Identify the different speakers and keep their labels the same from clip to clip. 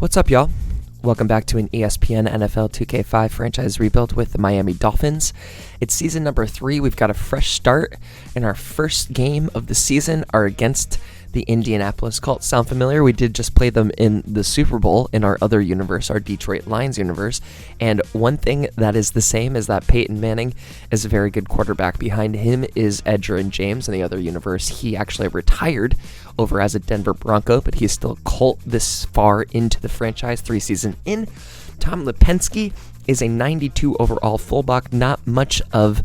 Speaker 1: What's up, y'all? Welcome back to an ESPN NFL 2K5 franchise rebuild with the Miami Dolphins. It's season number 3. We've got a fresh start, and our first game of the season are against the Indianapolis Colts. Sound familiar? We did just play them in the Super Bowl in our other universe, our Detroit Lions universe. And one thing that is the same is that Peyton Manning is a very good quarterback. Behind him is Edgerrin James in the other universe. He actually retired over as a Denver Bronco, but he's still a Colt this far into the franchise, 3 seasons in. Tom Lipinski is a 92 overall fullback, not much of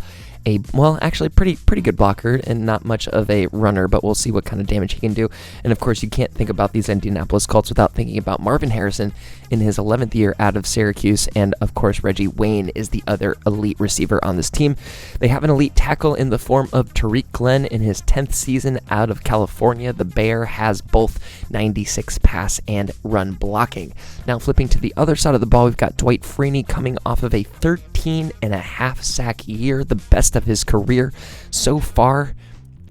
Speaker 1: actually pretty good blocker and not much of a runner, but we'll see what kind of damage he can do. And of course, you can't think about these Indianapolis Colts without thinking about Marvin Harrison in his 11th year out of Syracuse, and of course, Reggie Wayne is the other elite receiver on this team. They have an elite tackle in the form of Tariq Glenn in his 10th season out of California. The Bear has both 96 pass and run blocking. Now, flipping to the other side of the ball, we've got Dwight Freeney coming off of a 13.5 sack year, the best of his career so far,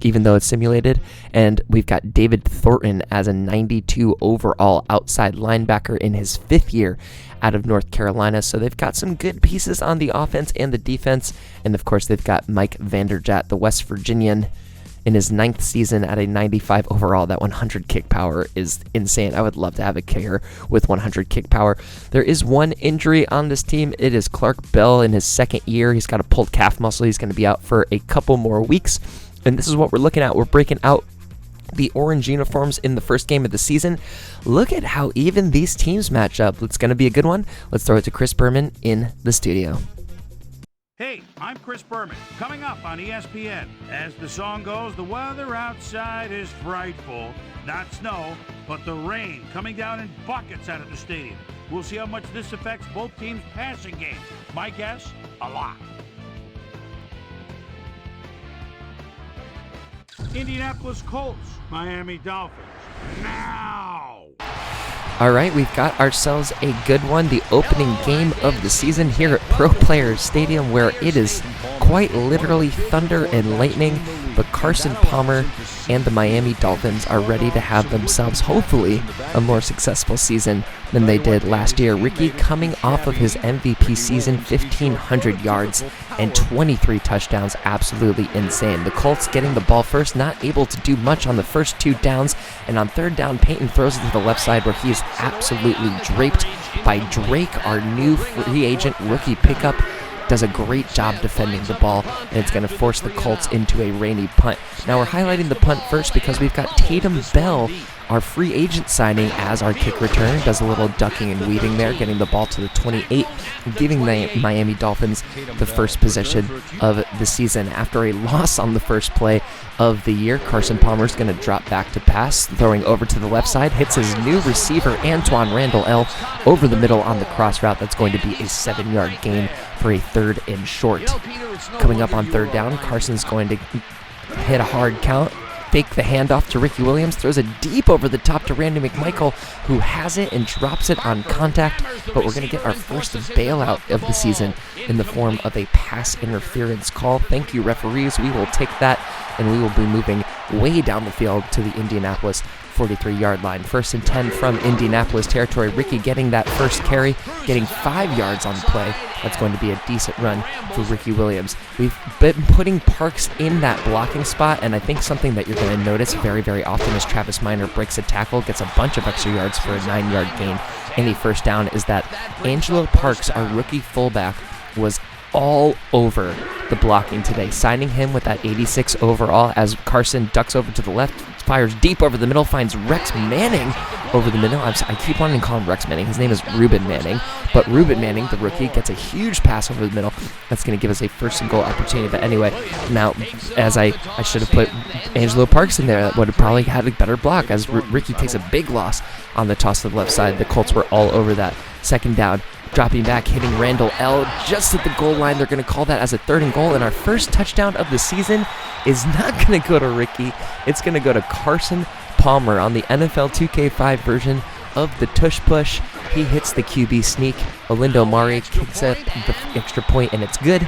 Speaker 1: even though it's simulated. And we've got David Thornton as a 92 overall outside linebacker in his 5th year out of North Carolina. So they've got some good pieces on the offense and the defense. And of course, they've got Mike Vanderjagt, the West Virginian, in his 9th season at a 95 overall. That 100 kick power is insane. I would love to have a kicker with 100 kick power. There is one injury on this team. It is Clark Bell in his 2nd year. He's got a pulled calf muscle. He's going to be out for a couple more weeks. And this is what we're looking at. We're breaking out the orange uniforms in the first game of the season. Look at how even these teams match up. It's going to be a good one. Let's throw it to Chris Berman in the studio.
Speaker 2: Hey, I'm Chris Berman. Coming up on ESPN. As the song goes, the weather outside is frightful. Not snow, but the rain coming down in buckets out of the stadium. We'll see how much this affects both teams' passing games. My guess, a lot. Indianapolis Colts, Miami Dolphins. Now!
Speaker 1: All right, we've got ourselves a good one. The opening game of the season here at Pro Players Stadium, where it is quite literally thunder and lightning. But Carson Palmer and the Miami Dolphins are ready to have themselves, hopefully, a more successful season than they did last year. Ricky coming off of his MVP season, 1,500 yards and 23 touchdowns, absolutely insane. The Colts getting the ball first, not able to do much on the first 2 downs, and on 3rd down, Peyton throws it to the left side where he is absolutely draped by Drake, our new free agent rookie pickup. Does a great job defending the ball, and it's going to force the Colts into a rainy punt. Now we're highlighting the punt first because we've got Tatum Bell, our free agent signing, as our kick returner. Does a little ducking and weaving there, getting the ball to the 28, and giving the Miami Dolphins the first possession of the season. After a loss on the first play of the year, Carson Palmer's going to drop back to pass, throwing over to the left side, hits his new receiver, Antoine Randall L., over the middle on the cross route. That's going to be a 7-yard gain for a 3rd and short. Coming up on 3rd down, Carson's going to hit a hard count, fake the handoff to Ricky Williams, throws it deep over the top to Randy McMichael, who has it and drops it on contact. But we're going to get our first bailout of the season in the form of a pass interference call. Thank you, referees. We will take that, and we will be moving way down the field to the Indianapolis 43-yard line. 1st and 10 from Indianapolis territory. Ricky getting that first carry, getting 5 yards on the play. That's going to be a decent run for Ricky Williams. We've been putting Parks in that blocking spot, and I think something that you're going to notice very, very often is Travis Minor breaks a tackle, gets a bunch of extra yards for a 9-yard gain, and a first down, is that Angelo Parks, our rookie fullback, was all over the blocking today. Signing him with that 86 overall as Carson ducks over to the left, fires deep over the middle, finds Rex Manning over the middle. I keep wanting to call him Rex Manning. His name is Reuben Manning. But Reuben Manning, the rookie, gets a huge pass over the middle. That's going to give us a 1st and goal opportunity. But anyway, now, as I should have put Angelo Parks in there, that would have probably had a better block, as Ricky takes a big loss on the toss to the left side. The Colts were all over that. 2nd down, dropping back, hitting Randall L. just at the goal line. They're going to call that as a 3rd and goal, and our first touchdown of the season is not going to go to Ricky. It's going to go to Carson Palmer on the NFL 2K5 version of the tush push. He hits the QB sneak. Olindo Mari kicks up the extra point, and it's good.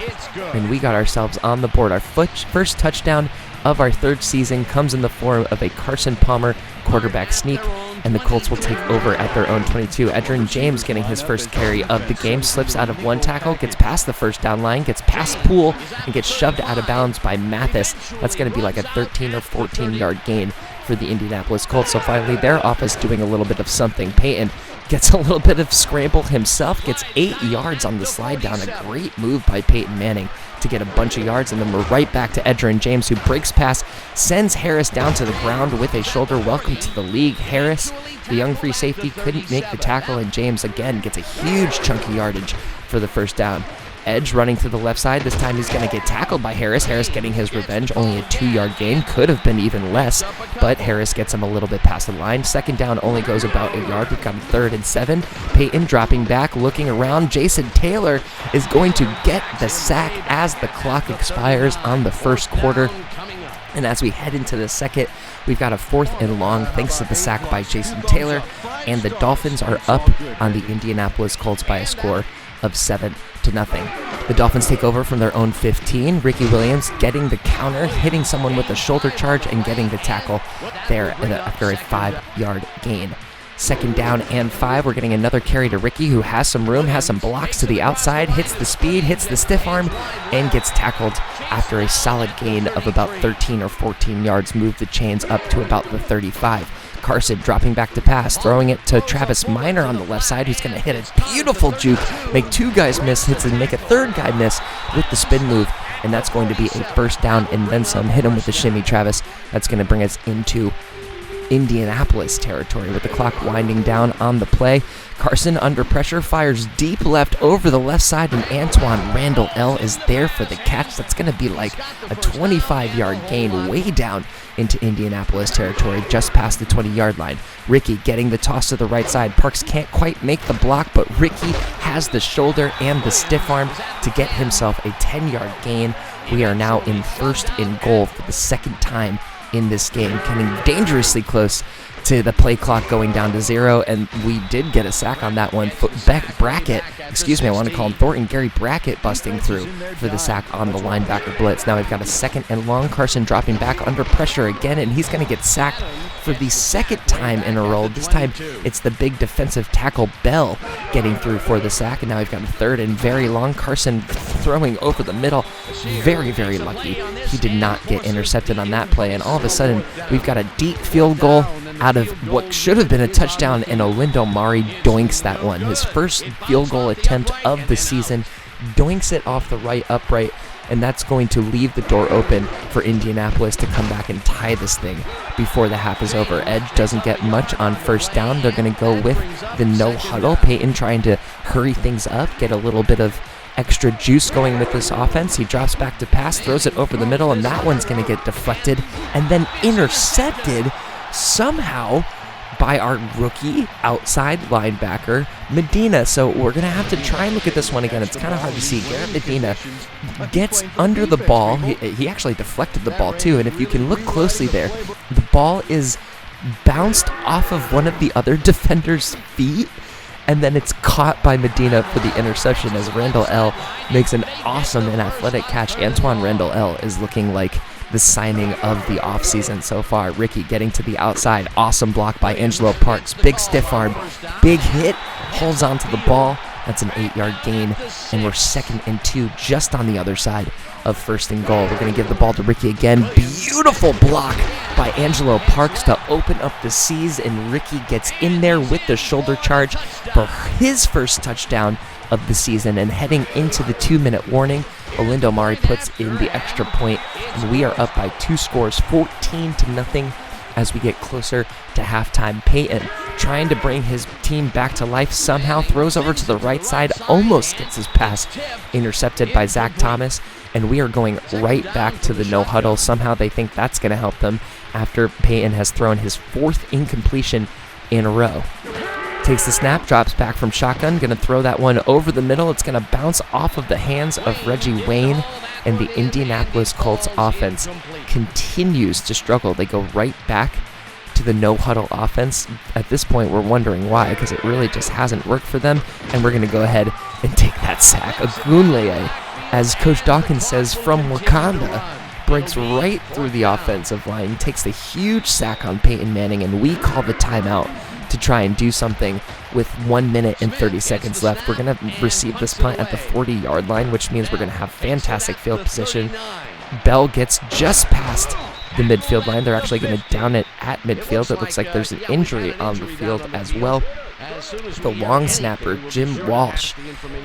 Speaker 1: And we got ourselves on the board. Our first touchdown of our 3rd season comes in the form of a Carson Palmer quarterback sneak. and the Colts will take over at their own 22. Edgerrin James getting his first carry of the game, slips out of one tackle, gets past the first down line, gets past Poole, and gets shoved out of bounds by Mathis. That's going to be like a 13 or 14-yard gain for the Indianapolis Colts. So finally, their offense doing a little bit of something. Peyton gets a little bit of scramble himself, gets 8 yards on the slide down. A great move by Peyton Manning to get a bunch of yards, and then we're right back to Edgerrin James, who breaks past, sends Harris down to the ground with a shoulder. Welcome to the league, Harris. The young free safety couldn't make the tackle, and James again gets a huge chunky yardage for the first down. Edge running to the left side. This time he's going to get tackled by Harris. Harris getting his revenge. Only a 2-yard gain. Could have been even less, but Harris gets him a little bit past the line. Second down only goes about a yard. We've got 3rd and 7. Peyton dropping back, looking around. Jason Taylor is going to get the sack as the clock expires on the first quarter. And as we head into the second, we've got a 4th and long thanks to the sack by Jason Taylor. And the Dolphins are up on the Indianapolis Colts by a score of 7-0. The Dolphins take over from their own 15. Ricky Williams getting the counter, hitting someone with a shoulder charge, and getting the tackle there after a 5-yard gain. Second down and 5. We're getting another carry to Ricky, who has some room, has some blocks to the outside, hits the speed, hits the stiff arm, and gets tackled after a solid gain of about 13 or 14 yards. Moved the chains up to about the 35. Carson dropping back to pass, throwing it to Travis Minor on the left side, who's going to hit a beautiful juke, make 2 guys miss hits and make a 3rd guy miss with the spin move, and that's going to be a first down and then some. Hit him with the shimmy, Travis. That's going to bring us into Indianapolis territory with the clock winding down on the play. Carson under pressure fires deep left over the left side, and Antoine Randall L is there for the catch. That's going to be like a 25-yard gain way down into Indianapolis territory, just past the 20-yard line. Ricky getting the toss to the right side. Parks can't quite make the block, but Ricky has the shoulder and the stiff arm to get himself a 10-yard gain. We are now in 1st and goal for the second time in this game, coming dangerously close to the play clock going down to 0, and we did get a sack on that one. Brackett, I want to call him Thornton, Gary Brackett busting through for the sack on the linebacker blitz. Now we've got a 2nd and long. Carson dropping back under pressure again, and he's going to get sacked for the 2nd time in a row. This time it's the big defensive tackle Bell getting through for the sack, and now we've got a 3rd and very long. Carson throwing over the middle. Very, very lucky he did not get intercepted on that play, and all of a sudden we've got a deep field goal out of what should have been a touchdown, and Olindo Mari doinks that one. His first field goal attempt of the season, doinks it off the right upright, and that's going to leave the door open for Indianapolis to come back and tie this thing before the half is over. Edge doesn't get much on first down. They're going to go with the no huddle. Peyton trying to hurry things up, get a little bit of extra juice going with this offense. He drops back to pass, throws it over the middle, and that one's going to get deflected and then intercepted somehow by our rookie outside linebacker, Medina. So we're going to have to try and look at this one again. It's kind of hard to see. Garrett Medina gets under the ball. He actually deflected the ball too, and if you can look closely there, the ball is bounced off of one of the other defender's feet, and then it's caught by Medina for the interception as Randall L makes an awesome and athletic catch. Antoine Randall L is looking like the signing of the offseason so far. Ricky getting to the outside. Awesome block by Angelo Parks. Big stiff arm. Big hit. Holds on to the ball. That's an 8-yard gain. And we're 2nd and 2 just on the other side of 1st and goal. We're going to give the ball to Ricky again. Beautiful block by Angelo Parks to open up the seas. And Ricky gets in there with the shoulder charge for his first touchdown of the season. And heading into the 2-minute warning, Olindo Mari puts in the extra point, and we are up by 2 scores, 14-0 as we get closer to halftime. Peyton trying to bring his team back to life somehow, throws over to the right side, almost gets his pass intercepted by Zach Thomas, and we are going right back to the no huddle. Somehow they think that's going to help them after Peyton has thrown his 4th incompletion in a row. Takes the snap, drops back from shotgun, going to throw that one over the middle. It's going to bounce off of the hands of Reggie Wayne, and the Indianapolis Colts offense continues to struggle. They go right back to the no-huddle offense. At this point, we're wondering why, because it really just hasn't worked for them, and we're going to go ahead and take that sack. Ogunleye, as Coach Dawkins says, from Wakanda, breaks right through the offensive line, takes the huge sack on Peyton Manning, and we call the timeout to try and do something with 1 minute and 30 seconds left. We're going to receive this punt at the 40-yard line, which means we're going to have fantastic field position. Bell gets just past the midfield line. They're actually going to down it at midfield. It looks like there's an injury on the field as well. The long snapper, Jim Walsh,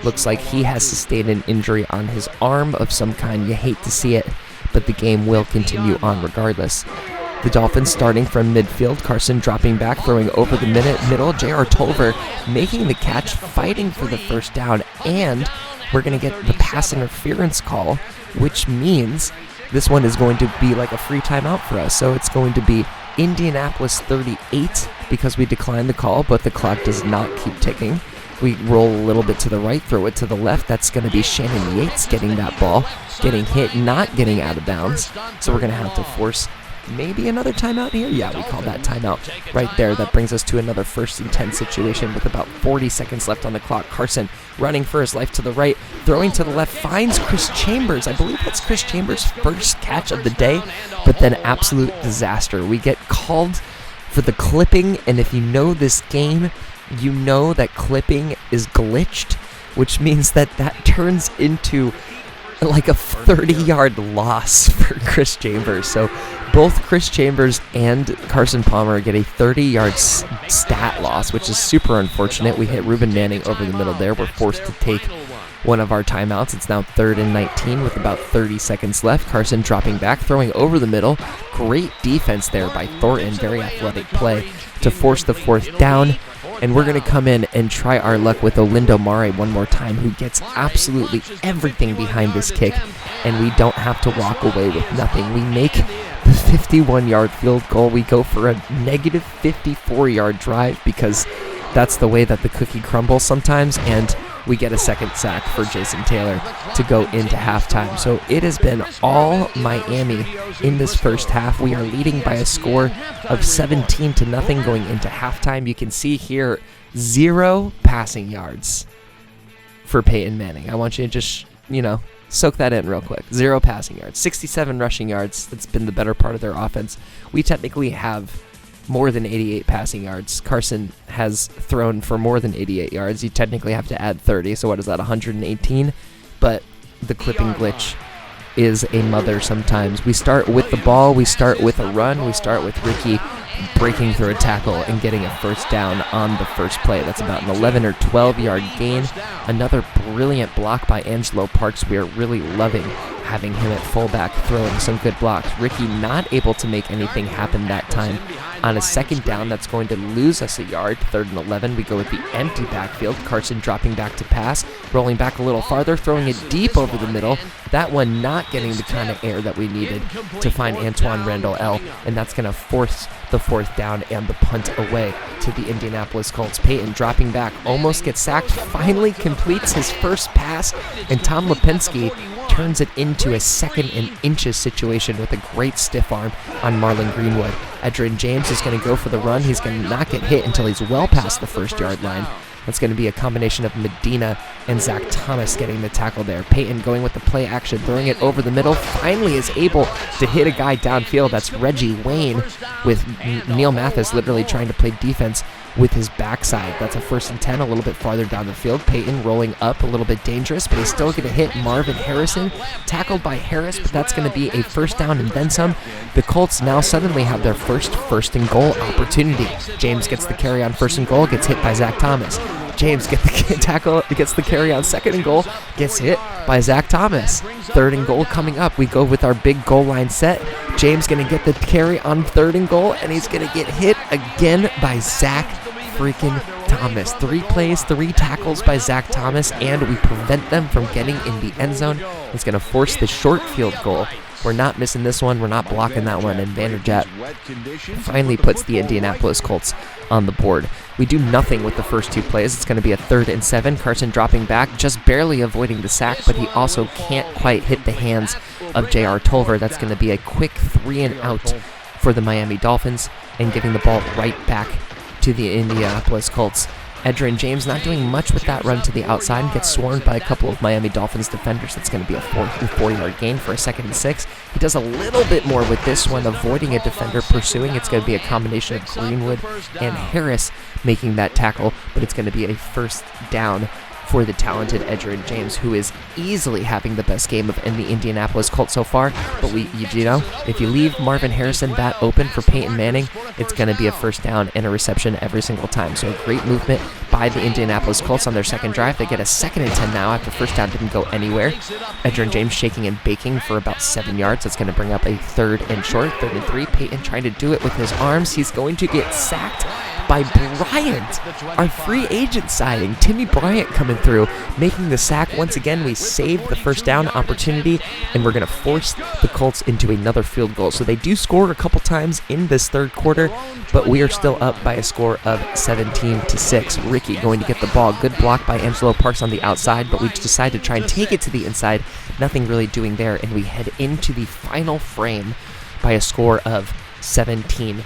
Speaker 1: looks like he has sustained an injury on his arm of some kind. You hate to see it, but the game will continue on regardless. The Dolphins starting from midfield. Carson dropping back, throwing over the middle. J.R. Tolver making the catch, fighting for the first down, and we're going to get the pass interference call, which means this one is going to be like a free timeout for us. So it's going to be Indianapolis 38 because we declined the call, but the clock does not keep ticking. We roll a little bit to the right, throw it to the left. That's going to be Shannon Yates getting that ball, getting hit, not getting out of bounds. So we're going to have to force maybe another timeout here. Yeah, we call that timeout right there. That brings us to another 1st and 10 situation with about 40 seconds left on the clock. Carson running for his life to the right, throwing to the left, finds Chris Chambers. I believe that's Chris Chambers' first catch of the day, but then absolute disaster. We get called for the clipping, and if you know this game, you know that clipping is glitched, which means that turns into like a 30-yard loss for Chris Chambers. So both Chris Chambers and Carson Palmer get a 30-yard stat loss, which is super unfortunate. We hit Ruben Manning over the middle there. We're forced to take one of our timeouts. It's now 3rd and 19 with about 30 seconds left. Carson dropping back, throwing over the middle. Great defense there by Thornton. Very athletic play to force the 4th down. And we're going to come in and try our luck with Olindo Mare one more time, who gets absolutely everything behind this kick, and we don't have to walk away with nothing. We make the 51-yard field goal. We go for a negative 54-yard drive because that's the way that the cookie crumbles sometimes, and we get a second sack for Jason Taylor to go into halftime. So it has been all Miami in this first half. We are leading by a score of 17-0 going into halftime. You can see here 0 passing yards for Peyton Manning. I want you to just, soak that in real quick. 0 passing yards, 67 rushing yards. That's been the better part of their offense. We technically have more than 88 passing yards. Carson has thrown for more than 88 yards. You technically have to add 30, so what is that, 118? But the clipping glitch is a mother sometimes. We start with the ball, we start with a run, we start with Ricky breaking through a tackle and getting a first down on the first play. That's about an 11 or 12-yard gain. Another brilliant block by Angelo Parks. We are really loving having him at fullback, throwing some good blocks. Ricky not able to make anything happen that time. On a second down, that's going to lose us a yard. 3rd and 11, we go with the empty backfield. Carson dropping back to pass, rolling back a little farther, throwing it deep over the middle. That one not getting the kind of air that we needed to find Antoine Randall L., and that's going to force the 4th down and the punt away to the Indianapolis Colts. Peyton dropping back, almost gets sacked, finally completes his first pass, and Tom Lipinski turns it into a 2nd and inches situation with a great stiff arm on Marlon Greenwood. Adrian James is going to go for the run. He's going to not get hit until he's well past the 1st-yard line. That's going to be a combination of Medina and Zach Thomas getting the tackle there. Peyton going with the play action, throwing it over the middle, finally is able to hit a guy downfield. That's Reggie Wayne, with Neil Mathis literally trying to play defense with his backside. That's a 1st and 10, a little bit farther down the field. Peyton rolling up, a little bit dangerous, but he's still going to hit Marvin Harrison. Tackled by Harris, but that's going to be a first down and then some. The Colts now suddenly have their first and goal opportunity. James gets the carry on 1st and goal, gets hit by Zach Thomas. James gets the carry on 2nd and goal, gets hit by Zach Thomas. 3rd and goal coming up. We go with our big goal line set. James going to get the carry on 3rd and goal, and he's going to get hit again by Zach freaking Thomas. 3 plays, 3 tackles by Zach Thomas, and we prevent them from getting in the end zone. It's going to force the short field goal. We're not missing this one. We're not blocking that one. And Vanderjagt finally puts the Indianapolis Colts on the board. We do nothing with the first 2 plays. It's going to be a 3rd and 7. Carson dropping back, just barely avoiding the sack, but he also can't quite hit the hands of J.R. Tolver. That's going to be a quick 3 and out for the Miami Dolphins, and giving the ball right back to the Indianapolis Colts Edgerrin James not doing much with that run to the outside and gets swarmed by a couple of Miami Dolphins defenders. That's going to be a 4-yard gain for a 2nd and 6. He does a little bit more with this one, avoiding a defender pursuing. It's going to be a combination of Greenwood and Harris making that tackle, but it's going to be a first down for the talented Edgerrin James, who is easily having the best game in the Indianapolis Colts so far. But if you leave Marvin Harrison that open for Peyton Manning, it's going to be a first down and a reception every single time. So a great movement by the Indianapolis Colts on their second drive. They get a 2nd and 10 now after first down didn't go anywhere. Edgerrin James shaking and baking for about 7 yards. That's going to bring up a 3rd and short, 3rd and 3. Peyton trying to do it with his arms. He's going to get sacked by Bryant, our free agent signing. Timmy Bryant coming through, making the sack. Once again, we saved the first down opportunity, and we're going to force the Colts into another field goal. So they do score a couple times in this third quarter, but we are still up by a score of 17-6. Ricky going to get the ball. Good block by Angelo Parks on the outside, but we decide to try and take it to the inside. Nothing really doing there, and we head into the final frame by a score of 17-6.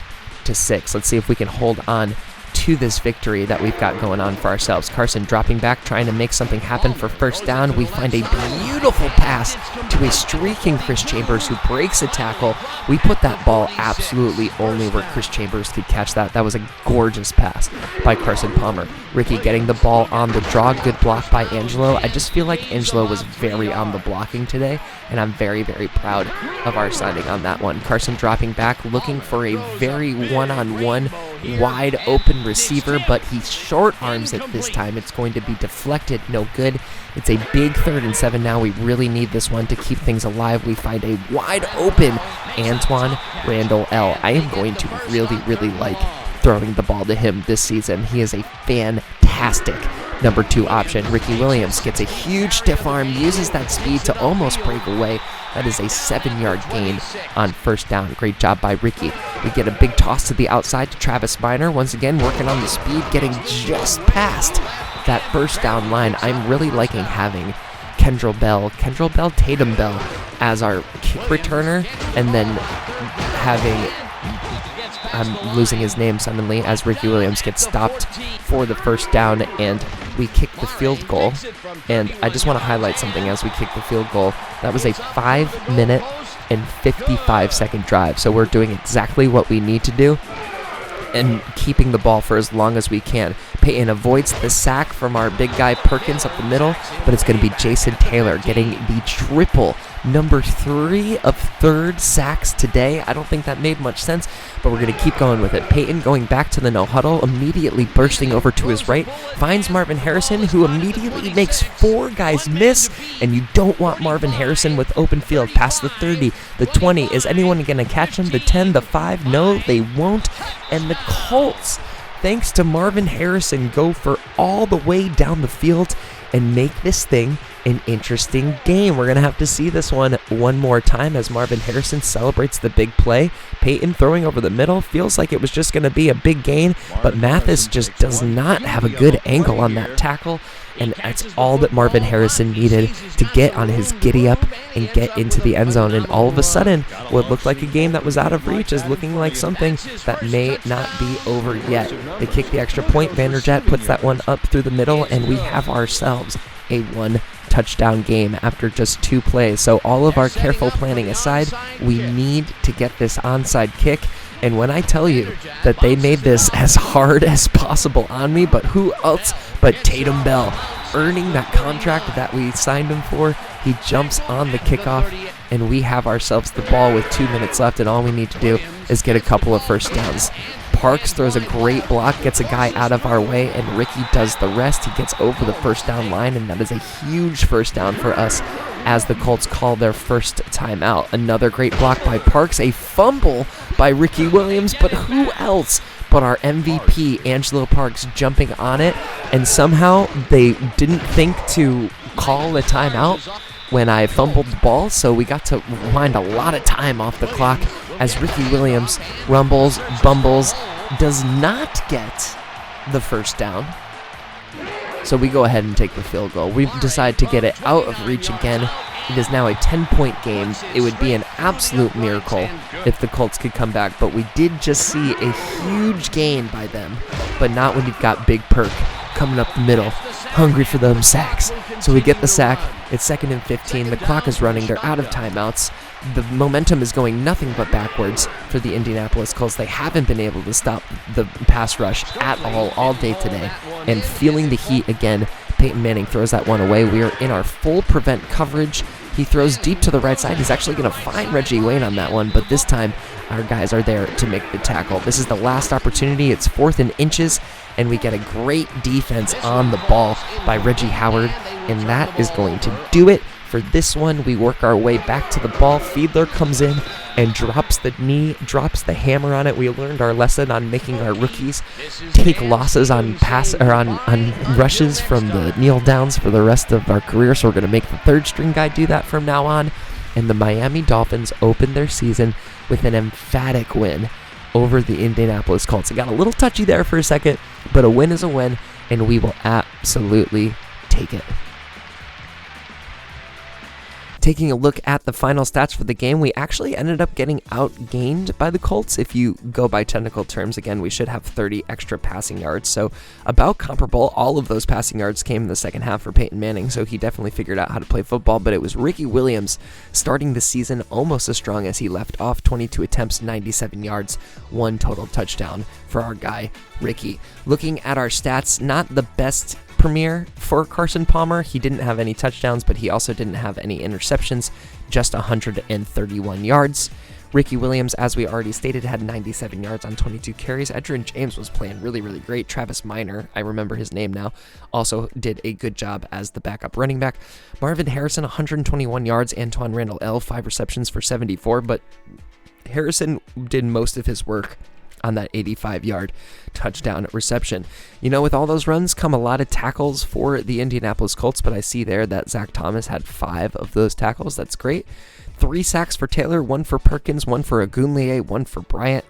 Speaker 1: Let's see if we can hold on to this victory that we've got going on for ourselves. Carson dropping back, trying to make something happen for first down. We find a beautiful pass to a streaking Chris Chambers, who breaks a tackle. We put that ball absolutely only where Chris Chambers could catch that. That was a gorgeous pass by Carson Palmer. Ricky getting the ball on the draw. Good block by Angelo. I just feel like Angelo was very on the blocking today, and I'm very, very proud of our signing on that one. Carson dropping back, looking for a very one-on-one, wide open receiver, but he short arms it this time. It's going to be deflected, no good. It's a big 3rd and 7 now. We really need this one to keep things alive. We find a wide open Antoine Randall L. I am going to really, really like throwing the ball to him this season. He is a fantastic number 2 option. Ricky Williams gets a huge stiff arm, uses that speed to almost break away. That is a 7-yard gain on first down. Great job by Ricky. We get a big toss to the outside to Travis Minor. Once again, working on the speed, getting just past that first down line. I'm really liking having Tatum Bell as our kick returner, and then having, I'm losing his name suddenly, as Ricky Williams gets stopped for the first down, and we kick the field goal. And I just want to highlight something as we kick the field goal. That was a 5-minute and 55-second drive. So we're doing exactly what we need to do and keeping the ball for as long as we can. Peyton avoids the sack from our big guy Perkins up the middle, but it's going to be Jason Taylor getting the triple, number 3 of 3rd sacks today. I don't think that made much sense, but we're going to keep going with it. Peyton going back to the no huddle, immediately bursting over to his right, finds Marvin Harrison, who immediately makes 4 guys miss, and you don't want Marvin Harrison with open field past the 30, the 20. Is anyone going to catch him? The 10, the 5? No, they won't. And the Colts, thanks to Marvin Harrison, go for all the way down the field and make this thing an interesting game. We're going to have to see this one more time as Marvin Harrison celebrates the big play. Peyton throwing over the middle. Feels like it was just going to be a big gain, but Mathis just does not have a good angle on that tackle, and that's all that Marvin Harrison needed to get on his giddy up and get into the end zone. And all of a sudden, what looked like a game that was out of reach is looking like something that may not be over yet. They kick the extra point. Vanderjagt puts that one up through the middle, and we have ourselves a 1-touchdown game after just 2 plays. So all of our careful planning aside, we need to get this onside kick. And when I tell you that they made this as hard as possible on me, but who else but Tatum Bell, earning that contract that we signed him for. He jumps on the kickoff, and we have ourselves the ball with 2 minutes left, and all we need to do is get a couple of first downs. Parks throws a great block, gets a guy out of our way, and Ricky does the rest. He gets over the first down line, and that is a huge first down for us as the Colts call their first timeout. Another great block by Parks, a fumble by Ricky Williams, but who else but our MVP, Angelo Parks, jumping on it, and somehow they didn't think to call a timeout when I fumbled the ball, so we got to wind a lot of time off the clock as Ricky Williams rumbles, bumbles, does not get the first down. So we go ahead and take the field goal. We decide to get it out of reach again. It is now a 10-point game. It would be an absolute miracle if the Colts could come back, but we did just see a huge gain by them, but not when you've got Big Perk coming up the middle, hungry for them sacks. So we get the sack. It's 2nd and 15. The clock is running. They're out of timeouts. The momentum is going nothing but backwards for the Indianapolis Colts. They haven't been able to stop the pass rush at all day today. And feeling the heat again, Peyton Manning throws that one away. We are in our full prevent coverage. He throws deep to the right side. He's actually going to find Reggie Wayne on that one, but this time our guys are there to make the tackle. This is the last opportunity. It's 4th and inches, and we get a great defense on the ball by Reggie Howard, and that is going to do it for this one. We work our way back to the ball. Fiedler comes in and drops the knee, drops the hammer on it. We learned our lesson on making our rookies take losses on on rushes from the kneel downs for the rest of our career. So we're going to make the 3rd string guy do that from now on. And the Miami Dolphins open their season with an emphatic win over the Indianapolis Colts. It got a little touchy there for a second, but a win is a win, and we will absolutely take it. Taking a look at the final stats for the game, we actually ended up getting outgained by the Colts. If you go by technical terms, again, we should have 30 extra passing yards, so about comparable. All of those passing yards came in the second half for Peyton Manning, so he definitely figured out how to play football, but it was Ricky Williams starting the season almost as strong as he left off. 22 attempts, 97 yards, 1 total touchdown for our guy, Ricky. Looking at our stats, not the best premiere for Carson Palmer. He didn't have any touchdowns, but he also didn't have any interceptions, just 131 yards. Ricky Williams, as we already stated, had 97 yards on 22 carries. Edgerrin James was playing really great. Travis Minor, I remember his name now, also did a good job as the backup running back. Marvin Harrison, 121 yards. Antoine Randall L, 5 receptions for 74, but Harrison did most of his work on that 85-yard touchdown reception. You know, with all those runs come a lot of tackles for the Indianapolis Colts, but I see there that Zach Thomas had 5 of those tackles. That's great. 3 sacks for Taylor, 1 for Perkins, 1 for Agunlie, 1 for Bryant.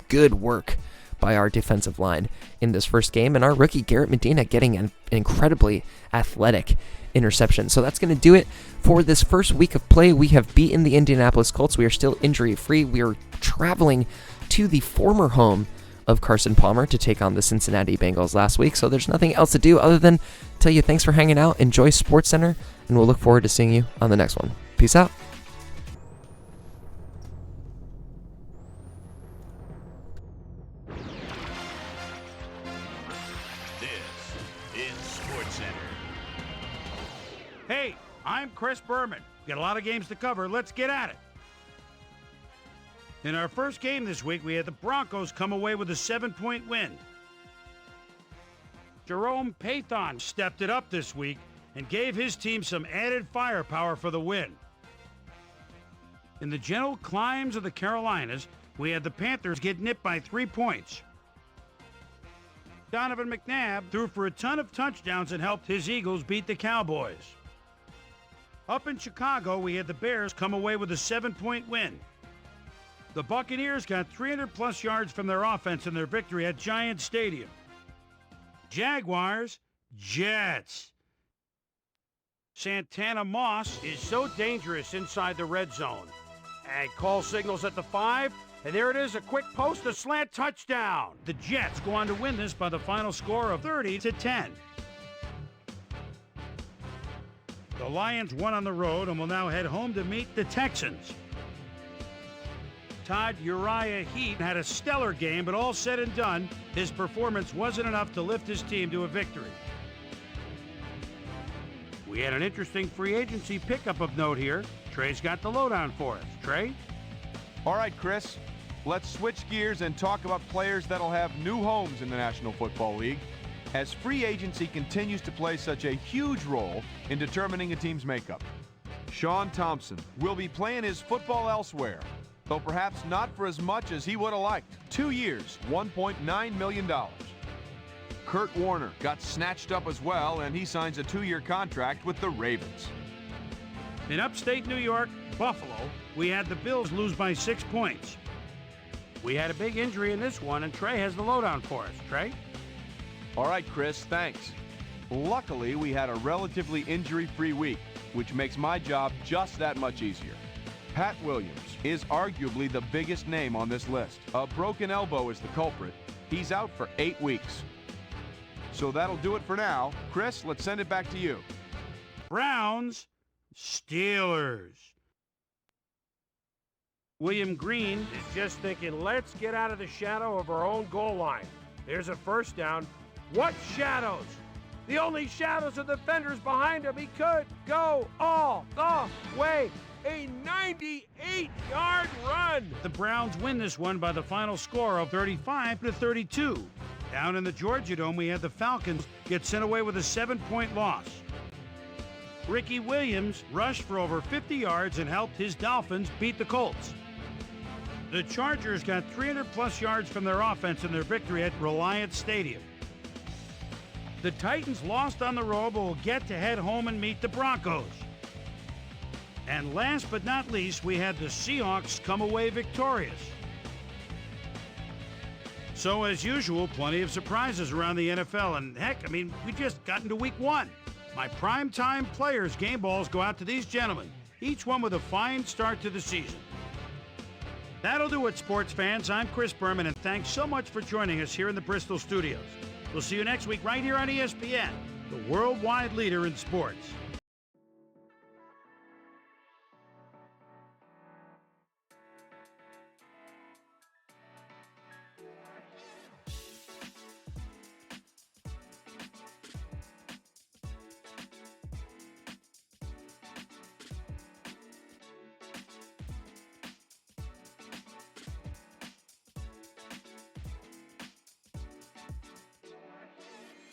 Speaker 1: Good work by our defensive line in this first game, and our rookie Garrett Medina getting an incredibly athletic interception. So that's going to do it for this first week of play. We have beaten the Indianapolis Colts. We are still injury-free. We are traveling to the former home of Carson Palmer to take on the Cincinnati Bengals last week. So there's nothing else to do other than tell you thanks for hanging out. Enjoy SportsCenter, and we'll look forward to seeing you on the next one. Peace out.
Speaker 2: This is SportsCenter. Hey, I'm Chris Berman. Got a lot of games to cover. Let's get at it. In our first game this week, we had the Broncos come away with a 7-point win. Jerome Payton stepped it up this week and gave his team some added firepower for the win. In the gentle climes of the Carolinas, we had the Panthers get nipped by 3 points. Donovan McNabb threw for a ton of touchdowns and helped his Eagles beat the Cowboys. Up in Chicago, we had the Bears come away with a 7-point win. The Buccaneers got 300-plus yards from their offense in their victory at Giants Stadium. Jaguars, Jets. Santana Moss is so dangerous inside the red zone. And call signals at the 5, and there it is, a quick post, a slant touchdown. The Jets go on to win this by the final score of 30-10. The Lions won on the road and will now head home to meet the Texans. Todd Uriah Heep had a stellar game, but all said and done, his performance wasn't enough to lift his team to a victory. We had an interesting free agency pickup of note here. Trey's got the lowdown for us. Trey?
Speaker 3: All right, Chris. Let's switch gears and talk about players that'll have new homes in the National Football League, as free agency continues to play such a huge role in determining a team's makeup. Sean Thompson will be playing his football elsewhere, though perhaps not for as much as he would have liked. 2 years, $1.9 million. Kurt Warner got snatched up as well, and he signs a 2-year contract with the Ravens.
Speaker 2: In upstate New York, Buffalo, we had the Bills lose by 6 points. We had a big injury in this one, and Trey has the lowdown for us. Trey?
Speaker 3: All right, Chris, thanks. Luckily, we had a relatively injury-free week, which makes my job just that much easier. Pat Williams is arguably the biggest name on this list. A broken elbow is the culprit. He's out for 8 weeks. So that'll do it for now. Chris, let's send it back to you.
Speaker 2: Browns, Steelers. William Green is just thinking, let's get out of the shadow of our own goal line. There's a first down. What shadows? The only shadows are the defenders behind him. He could go all the way. A 98-yard run. The Browns win this one by the final score of 35-32. Down in the Georgia Dome, we had the Falcons get sent away with a 7-point loss. Ricky Williams rushed for over 50 yards and helped his Dolphins beat the Colts. The Chargers got 300-plus yards from their offense in their victory at Reliant Stadium. The Titans lost on the road but will get to head home and meet the Broncos. And last but not least, we had the Seahawks come away victorious. So as usual, plenty of surprises around the NFL. And heck, we just got into week 1. My primetime players' game balls go out to these gentlemen, each one with a fine start to the season. That'll do it, sports fans. I'm Chris Berman, and thanks so much for joining us here in the Bristol studios. We'll see you next week right here on ESPN, the worldwide leader in sports.